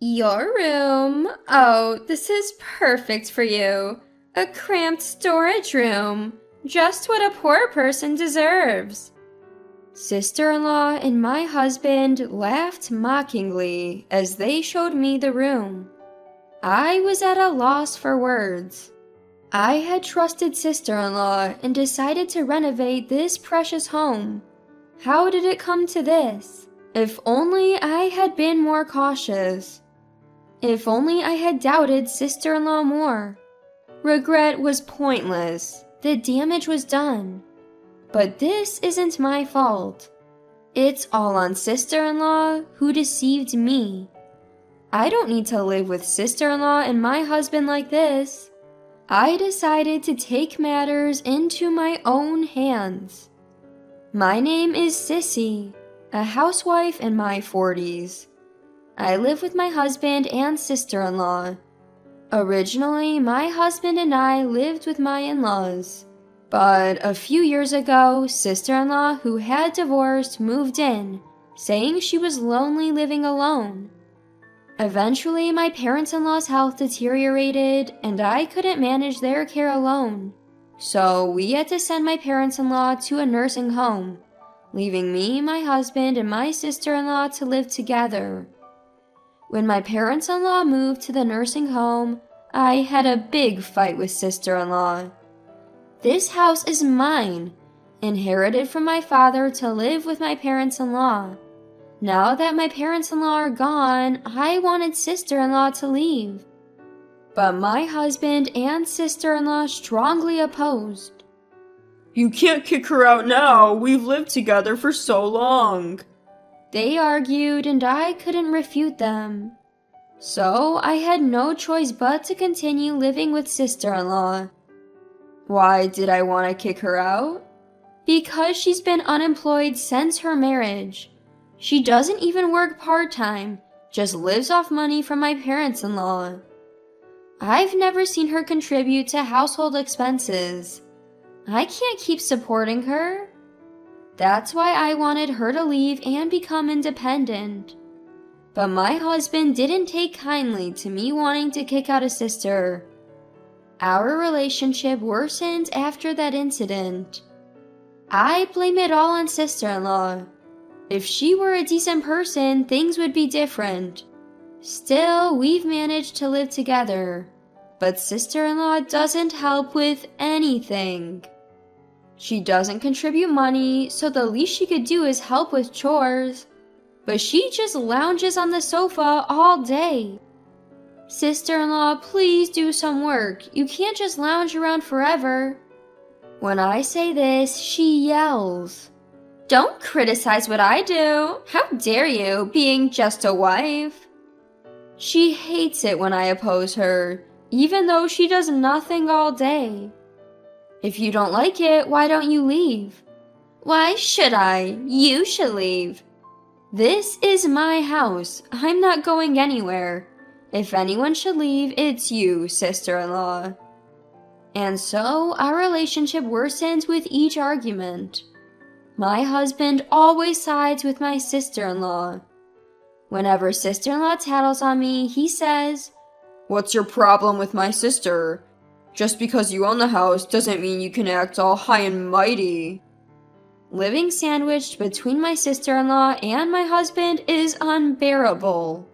Your room? Oh, this is perfect for you. A cramped storage room. Just what a poor person deserves. Sister-in-law and my husband laughed mockingly as they showed me the room. I was at a loss for words. I had trusted sister-in-law and decided to renovate this precious home. How did it come to this? If only I had been more cautious. If only I had doubted sister-in-law more. Regret was pointless. The damage was done. But this isn't my fault. It's all on sister-in-law who deceived me. I don't need to live with sister-in-law and my husband like this. I decided to take matters into my own hands. My name is Sissy, a housewife in my 40s. I live with my husband and sister-in-law. Originally, my husband and I lived with my in-laws. But a few years ago, sister-in-law who had divorced moved in, saying she was lonely living alone. Eventually, my parents-in-law's health deteriorated, and I couldn't manage their care alone. So we had to send my parents-in-law to a nursing home, leaving me, my husband, and my sister-in-law to live together. When my parents-in-law moved to the nursing home, I had a big fight with sister-in-law. This house is mine, inherited from my father to live with my parents-in-law. Now that my parents-in-law are gone, I wanted sister-in-law to leave. But my husband and sister-in-law strongly opposed. You can't kick her out now. We've lived together for so long. They argued and I couldn't refute them. So I had no choice but to continue living with sister-in-law. Why did I want to kick her out? Because she's been unemployed since her marriage. She doesn't even work part-time, just lives off money from my parents-in-law. I've never seen her contribute to household expenses. I can't keep supporting her. That's why I wanted her to leave and become independent. But my husband didn't take kindly to me wanting to kick out a sister. Our relationship worsened after that incident. I blame it all on sister-in-law. If she were a decent person, things would be different. Still, we've managed to live together. But sister-in-law doesn't help with anything. She doesn't contribute money, so the least she could do is help with chores. But she just lounges on the sofa all day. Sister-in-law, please do some work. You can't just lounge around forever. When I say this, she yells. Don't criticize what I do. How dare you, being just a wife? She hates it when I oppose her, even though she does nothing all day. If you don't like it, why don't you leave? Why should I? You should leave. This is my house. I'm not going anywhere. If anyone should leave, it's you, sister-in-law. And so, our relationship worsens with each argument. My husband always sides with my sister-in-law. Whenever sister-in-law tattles on me, he says, What's your problem with my sister? Just because you own the house doesn't mean you can act all high and mighty. Living sandwiched between my sister-in-law and my husband is unbearable.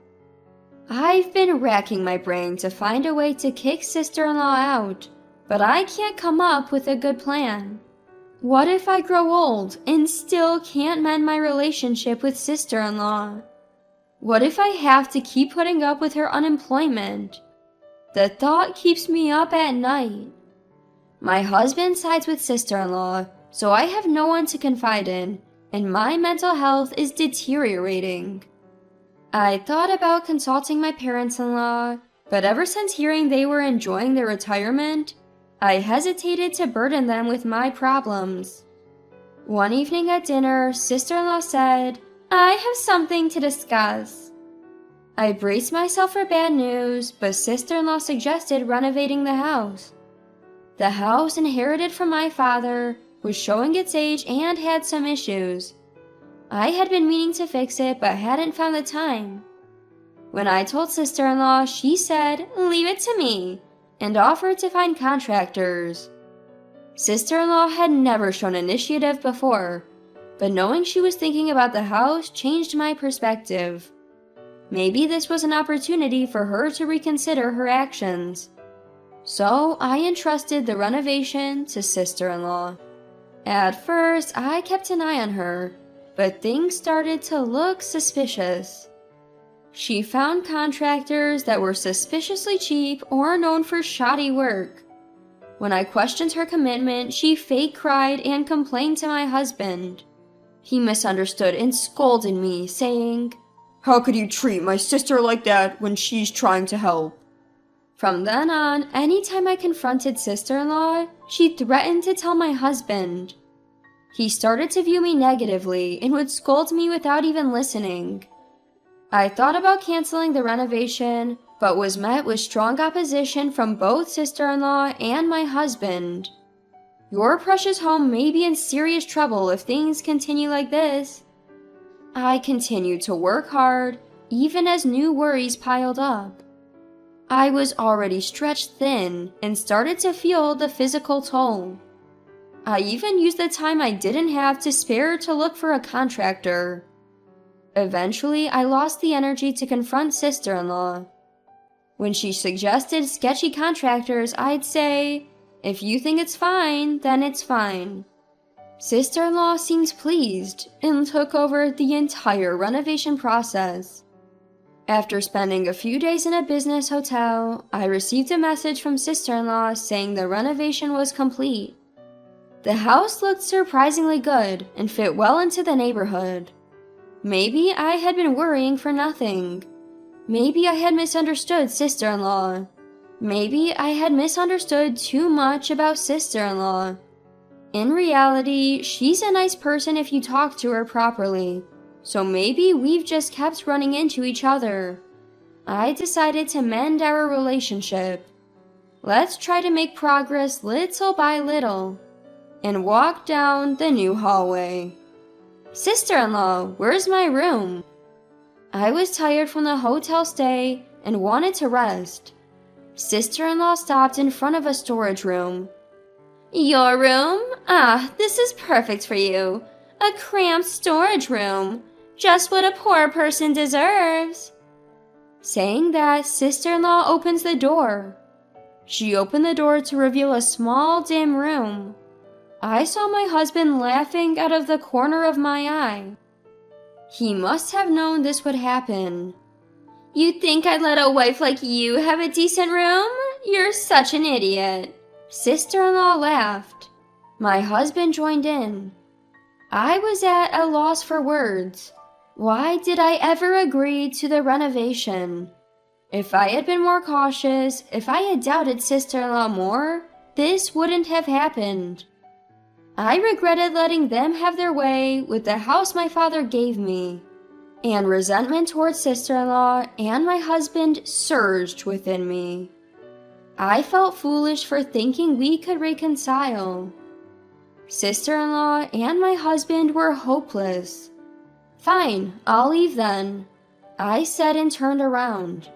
I've been racking my brain to find a way to kick sister-in-law out, but I can't come up with a good plan. What if I grow old and still can't mend my relationship with sister-in-law? What if I have to keep putting up with her unemployment? The thought keeps me up at night. My husband sides with sister-in-law, so I have no one to confide in, and my mental health is deteriorating. I thought about consulting my parents-in-law, but ever since hearing they were enjoying their retirement, I hesitated to burden them with my problems. One evening at dinner, sister-in-law said, I have something to discuss. I braced myself for bad news, but sister-in-law suggested renovating the house. The house, inherited from my father, was showing its age and had some issues. I had been meaning to fix it, but hadn't found the time. When I told sister-in-law, she said, "Leave it to me," and offered to find contractors. Sister-in-law had never shown initiative before, but knowing she was thinking about the house changed my perspective. Maybe this was an opportunity for her to reconsider her actions. So I entrusted the renovation to sister-in-law. At first, I kept an eye on her, but things started to look suspicious. She found contractors that were suspiciously cheap or known for shoddy work. When I questioned her commitment, she fake cried and complained to my husband. He misunderstood and scolded me, saying, "How could you treat my sister like that when she's trying to help?" From then on, anytime I confronted sister-in-law, she threatened to tell my husband. He started to view me negatively and would scold me without even listening. I thought about canceling the renovation, but was met with strong opposition from both sister-in-law and my husband. Your precious home may be in serious trouble if things continue like this. I continued to work hard, even as new worries piled up. I was already stretched thin and started to feel the physical toll. I even used the time I didn't have to spare to look for a contractor. Eventually, I lost the energy to confront sister-in-law. When she suggested sketchy contractors, I'd say, "If you think it's fine, then it's fine." Sister-in-law seems pleased and took over the entire renovation process. After spending a few days in a business hotel, I received a message from sister-in-law saying the renovation was complete. The house looked surprisingly good and fit well into the neighborhood. Maybe I had been worrying for nothing. Maybe I had misunderstood sister-in-law. Maybe I had misunderstood too much about sister-in-law. In reality, she's a nice person if you talk to her properly, so maybe we've just kept running into each other. I decided to mend our relationship. Let's try to make progress little by little, and walk down the new hallway. "Sister-in-law, where's my room?" I was tired from the hotel stay and wanted to rest. Sister-in-law stopped in front of a storage room. "Your room? Ah, this is perfect for you. A cramped storage room. Just what a poor person deserves." Saying that, sister-in-law opens the door. She opened the door to reveal a small, dim room. I saw my husband laughing out of the corner of my eye. He must have known this would happen. "You think I'd let a wife like you have a decent room? You're such an idiot." Sister-in-law laughed. My husband joined in. I was at a loss for words. Why did I ever agree to the renovation? If I had been more cautious, if I had doubted sister-in-law more, this wouldn't have happened. I regretted letting them have their way with the house my father gave me, and resentment towards sister-in-law and my husband surged within me. I felt foolish for thinking we could reconcile. Sister-in-law and my husband were hopeless. "Fine, I'll leave then," I said and turned around.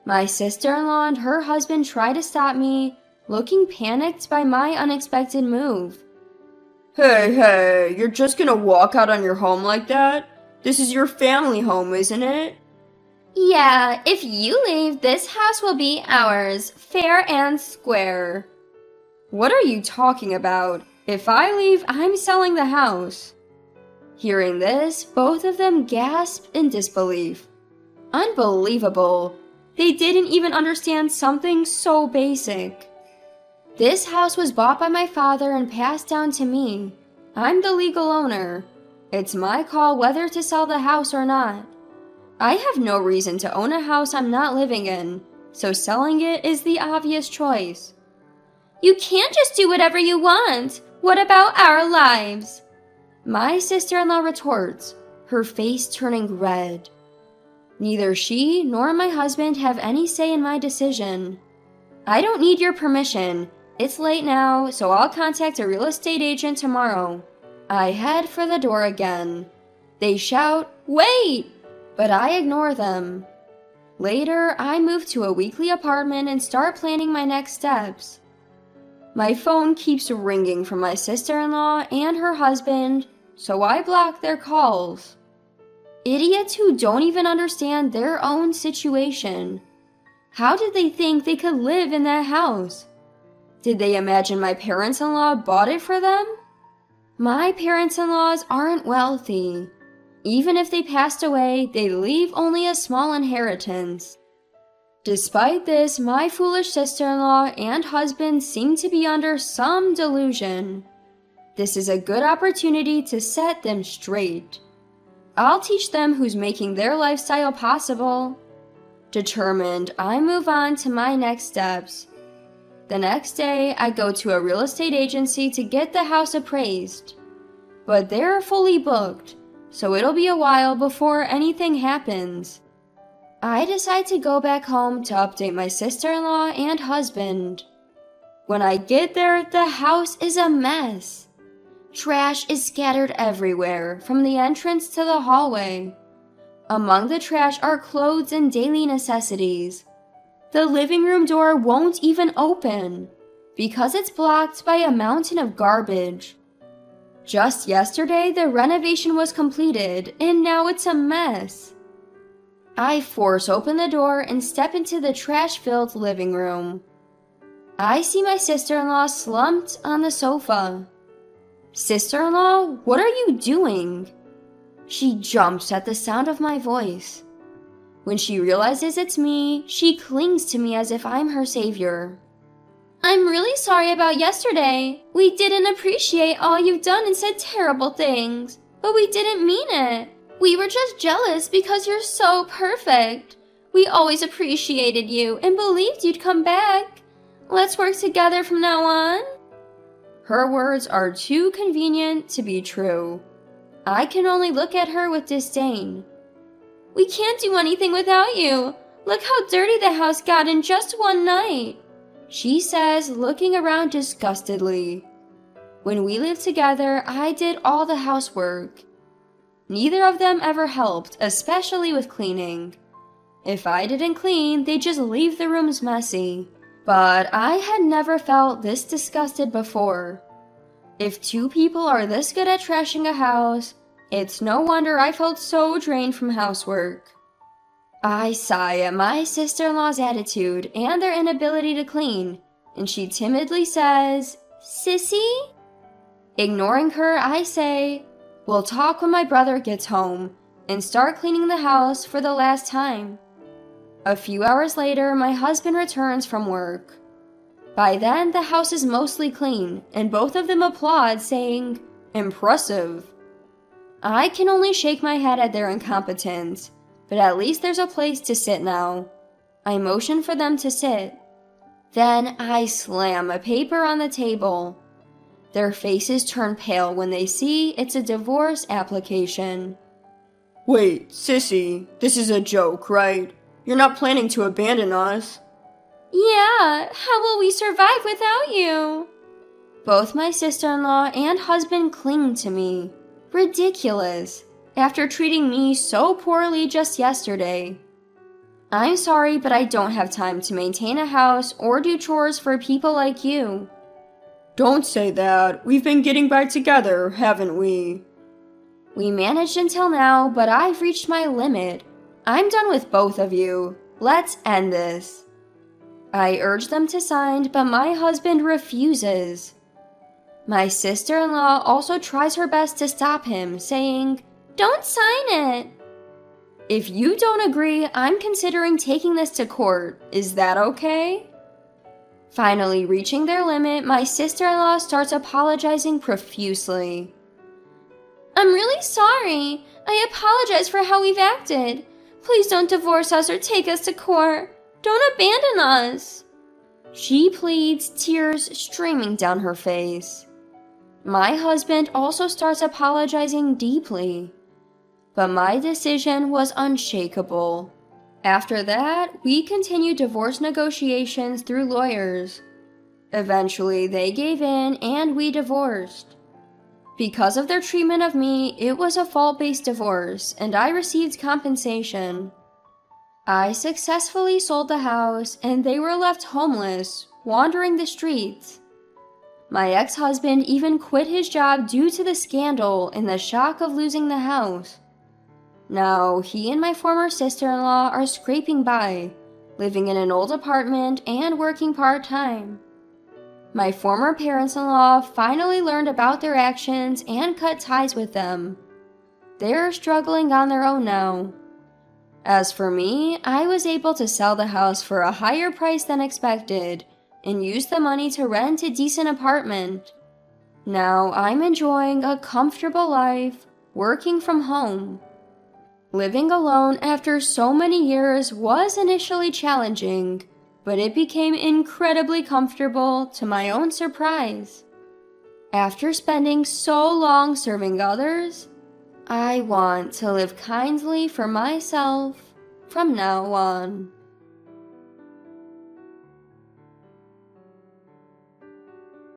My sister-in-law and her husband tried to stop me, looking panicked by my unexpected move. Hey, you're just gonna walk out on your home like that? This is your family home, isn't it?" "Yeah, if you leave, this house will be ours, fair and square." "What are you talking about? If I leave, I'm selling the house." Hearing this, both of them gasped in disbelief. Unbelievable. They didn't even understand something so basic. This house was bought by my father and passed down to me. I'm the legal owner. It's my call whether to sell the house or not. I have no reason to own a house I'm not living in, so selling it is the obvious choice. "You can't just do whatever you want. What about our lives?" My sister-in-law retorts, her face turning red. Neither she nor my husband have any say in my decision. "I don't need your permission. It's late now, so I'll contact a real estate agent tomorrow." I head for the door again. They shout, "Wait!" but I ignore them. Later, I move to a weekly apartment and start planning my next steps. My phone keeps ringing from my sister-in-law and her husband, so I block their calls. Idiots who don't even understand their own situation. How did they think they could live in that house? Did they imagine my parents-in-law bought it for them? My parents-in-laws aren't wealthy. Even if they passed away, they leave only a small inheritance. Despite this, my foolish sister-in-law and husband seem to be under some delusion. This is a good opportunity to set them straight. I'll teach them who's making their lifestyle possible. Determined, I move on to my next steps. The next day, I go to a real estate agency to get the house appraised. But they're fully booked, so it'll be a while before anything happens. I decide to go back home to update my sister-in-law and husband. When I get there, the house is a mess. Trash is scattered everywhere, from the entrance to the hallway. Among the trash are clothes and daily necessities. The living room door won't even open, because it's blocked by a mountain of garbage. Just yesterday, the renovation was completed, and now it's a mess. I force open the door and step into the trash-filled living room. I see my sister-in-law slumped on the sofa. Sister-in-law, what are you doing? She jumps at the sound of my voice. When she realizes it's me, she clings to me as if I'm her savior. I'm really sorry about yesterday. We didn't appreciate all you've done and said terrible things, but we didn't mean it. We were just jealous because you're so perfect. We always appreciated you and believed you'd come back. Let's work together from now on. Her words are too convenient to be true. I can only look at her with disdain. We can't do anything without you. Look how dirty the house got in just one night, she says, looking around disgustedly. When we lived together, I did all the housework. Neither of them ever helped, especially with cleaning. If I didn't clean, they'd just leave the rooms messy. But I had never felt this disgusted before. If two people are this good at trashing a house, it's no wonder I felt so drained from housework. I sigh at my sister-in-law's attitude and their inability to clean, and she timidly says, "Sissy?" Ignoring her, I say, "We'll talk when my brother gets home," and start cleaning the house for the last time. A few hours later, my husband returns from work. By then, the house is mostly clean, and both of them applaud, saying, "Impressive." I can only shake my head at their incompetence, but at least there's a place to sit now. I motion for them to sit. Then I slam a paper on the table. Their faces turn pale when they see it's a divorce application. Wait, Sissy, this is a joke, right? You're not planning to abandon us? Yeah, how will we survive without you? Both my sister-in-law and husband cling to me. Ridiculous, after treating me so poorly just yesterday. I'm sorry, but I don't have time to maintain a house or do chores for people like you. Don't say that. We've been getting by together, haven't we? We managed until now, but I've reached my limit. I'm done with both of you. Let's end this. I urge them to sign, but my husband refuses. My sister-in-law also tries her best to stop him, saying, "Don't sign it." If you don't agree, I'm considering taking this to court. Is that okay? Finally reaching their limit, my sister-in-law starts apologizing profusely. I'm really sorry. I apologize for how we've acted. Please don't divorce us or take us to court. Don't abandon us. She pleads, tears streaming down her face. My husband also starts apologizing deeply. But my decision was unshakable. After that, we continued divorce negotiations through lawyers. Eventually, they gave in and we divorced. Because of their treatment of me, it was a fault-based divorce, and I received compensation. I successfully sold the house and they were left homeless, wandering the streets. My ex-husband even quit his job due to the scandal and the shock of losing the house. Now, he and my former sister-in-law are scraping by, living in an old apartment and working part-time. My former parents-in-law finally learned about their actions and cut ties with them. They're struggling on their own now. As for me, I was able to sell the house for a higher price than expected and use the money to rent a decent apartment. Now I'm enjoying a comfortable life, working from home. Living alone after so many years was initially challenging, but it became incredibly comfortable to my own surprise. After spending so long serving others, I want to live kindly for myself from now on.